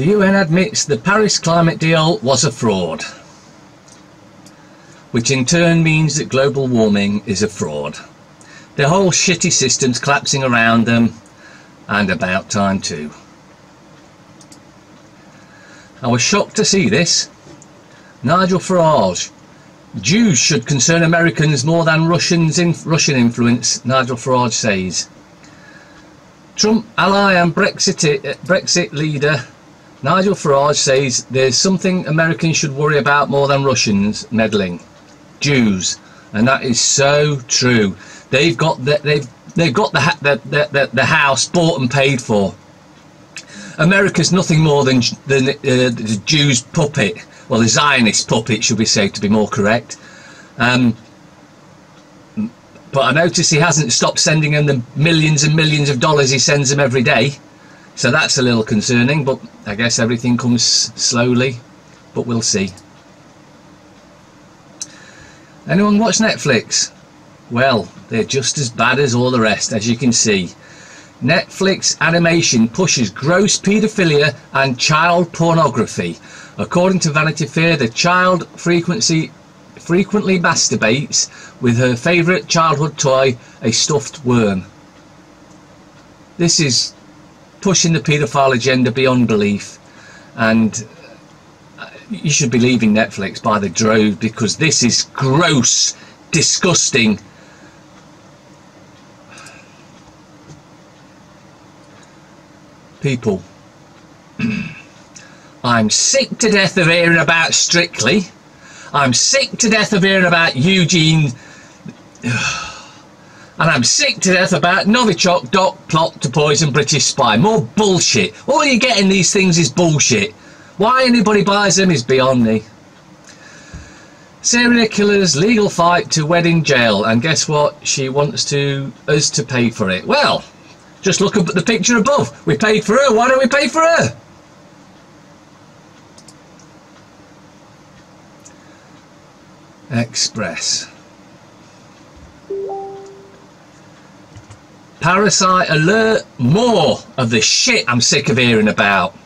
The UN admits the Paris climate deal was a fraud, which in turn means that global warming is a fraud. The whole shitty system's collapsing around them, and about time too. I was shocked to see this. Nigel Farage. Jews should concern Americans more than Russian influence, Nigel Farage says. Trump ally and Brexit leader Nigel Farage says there's something Americans should worry about more than Russians meddling. Jews. And that is so true. They've got the house bought and paid for. America's nothing more than the Jews' puppet. Well, the Zionist puppet, should we say, to be more correct. But I notice he hasn't stopped sending them the millions and millions of dollars he sends them every day. So that's a little concerning, but I guess everything comes slowly. But we'll see. Anyone watch Netflix? Well, they're just as bad as all the rest, as you can see. Netflix animation pushes gross paedophilia and child pornography. According to Vanity Fair, the child frequently masturbates with her favourite childhood toy, a stuffed worm. This is pushing the paedophile agenda beyond belief, and you should be leaving Netflix by the drove, because this is gross, disgusting. People, I'm sick to death of hearing about Strictly. I'm sick to death of hearing about Eugene. And I'm sick to death about Novichok plot to poison British spy. More bullshit. All you get in these things is bullshit. Why anybody buys them is beyond me. Serial killer's legal fight to wedding jail. And guess what? She wants us to pay for it. Well, just look up at the picture above. We paid for her. Why don't we pay for her? Express. Parasite alert. More of the shit I'm sick of hearing about.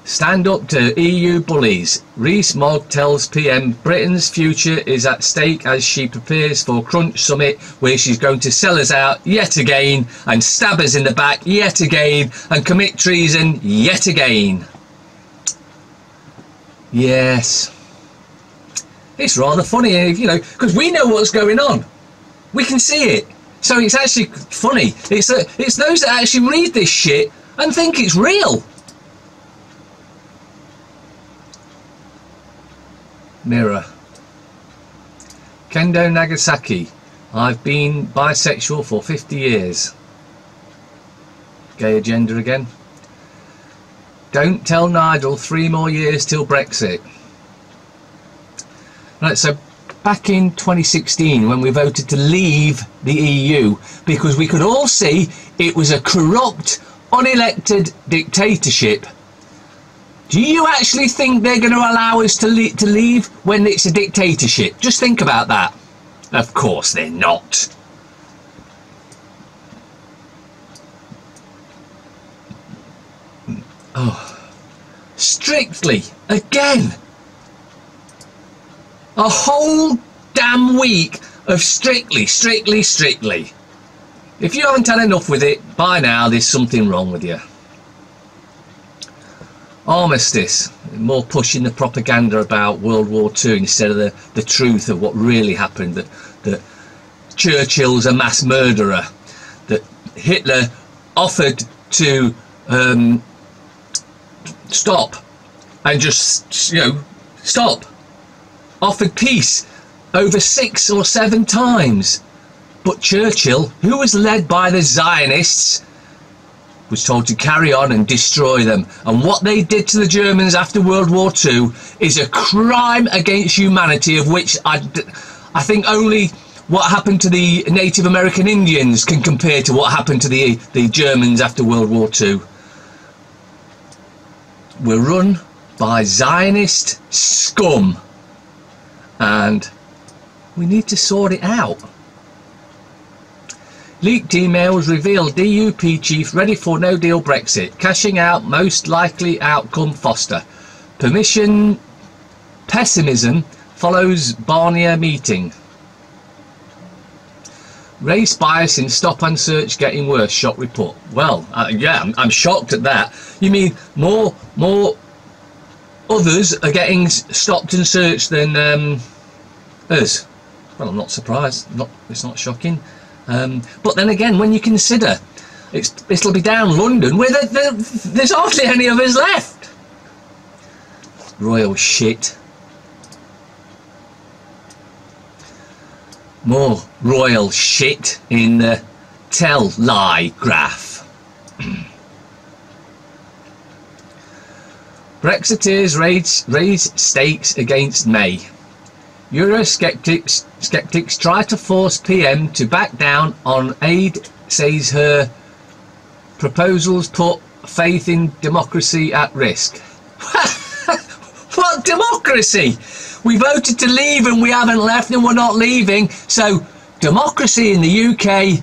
Stand up to EU bullies. Rees-Mogg tells PM Britain's future is at stake as she prepares for Crunch Summit, where she's going to sell us out yet again and stab us in the back yet again and commit treason yet again. Yes. It's rather funny, you know, because we know what's going on. We can see it. So it's actually funny. It's those that actually read this shit and think it's real. Mirror. Kendo Nagasaki. I've been bisexual for 50 years. Gay agenda again. Don't tell Nigel 3 more years till Brexit. Right, so back in 2016 when we voted to leave the EU because we could all see it was a corrupt, unelected dictatorship. Do you actually think they're going to allow us to leave when it's a dictatorship? Just think about that. Of course they're not. Oh, Strictly again. A whole damn week of Strictly. If you haven't had enough with it by now, there's something wrong with you. Armistice, more pushing the propaganda about World War II instead of the truth of what really happened, that Churchill's a mass murderer, that Hitler offered to stop and just, you know, stop. Offered peace over 6 or 7 times. But Churchill, who was led by the Zionists, was told to carry on and destroy them. And what they did to the Germans after World War II is a crime against humanity, of which I think only what happened to the Native American Indians can compare to what happened to the Germans after World War II. We're run by Zionist scum. And we need to sort it out. Leaked emails reveal DUP chief ready for no deal Brexit. Cashing out most likely outcome Foster. Pessimism follows Barnier meeting. Race bias in stop and search getting worse. Shock report. Well, yeah, I'm shocked at that. You mean more others are getting stopped and searched than us? Well, I'm not surprised. It's not shocking. But then again, when you consider it'll be down London where there's hardly any of us left. Royal shit. More royal shit in the tell lie graph. Brexiteers raise stakes against May. Eurosceptics try to force PM to back down on aid, says her proposals put faith in democracy at risk. What democracy? We voted to leave and we haven't left and we're not leaving. So democracy in the UK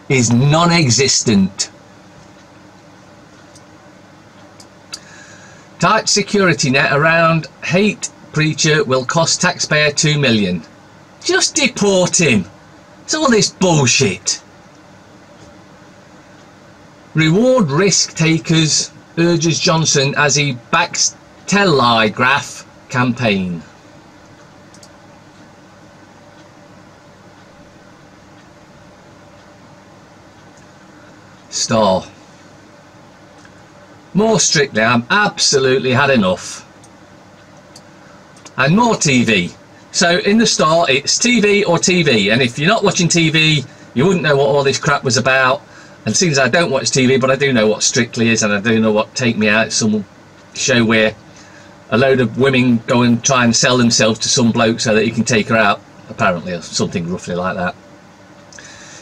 is non-existent. Tight security net around hate preacher will cost taxpayer 2 million. Just deport him. It's all this bullshit. Reward risk takers, urges Johnson as he backs tell lie graph campaign. Star. More Strictly. I'm absolutely had enough. And more TV. So in the Star it's TV or TV, and if you're not watching TV you wouldn't know what all this crap was about. And since I don't watch TV, but I do know what Strictly is, and I do know what Take Me Out, some show where a load of women go and try and sell themselves to some bloke so that he can take her out, apparently, or something roughly like that.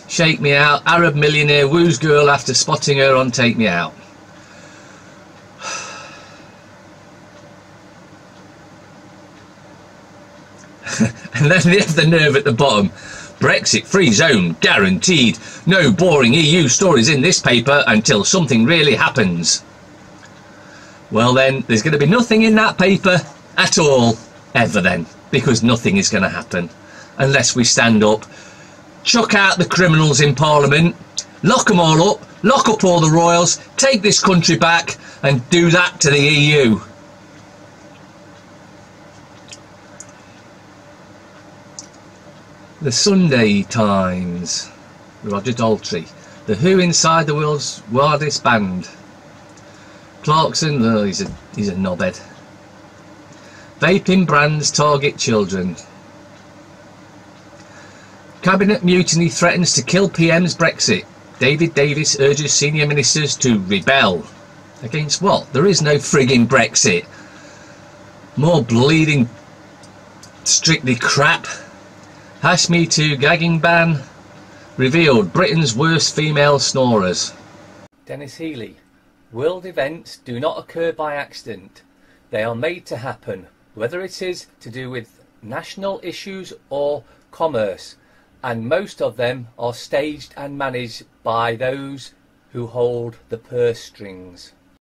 Shake Me Out, Arab millionaire woos girl after spotting her on Take Me Out. And then they have the nerve at the bottom. Brexit free zone guaranteed. No boring EU stories in this paper until something really happens. Well then, there's going to be nothing in that paper at all, ever then, because nothing is going to happen unless we stand up, chuck out the criminals in Parliament, lock them all up, lock up all the royals, take this country back and do that to the EU. The Sunday Times. Roger Daltrey. The Who inside the world's wildest band. Clarkson, oh, he's a knobhead. Vaping brands target children. Cabinet mutiny threatens to kill PM's Brexit. David Davis urges senior ministers to rebel. Against what? There is no frigging Brexit. More bleeding Strictly crap. Hash Me Too gagging ban revealed Britain's worst female snorers. Dennis Healy. World events do not occur by accident. They are made to happen, whether it is to do with national issues or commerce, and most of them are staged and managed by those who hold the purse strings.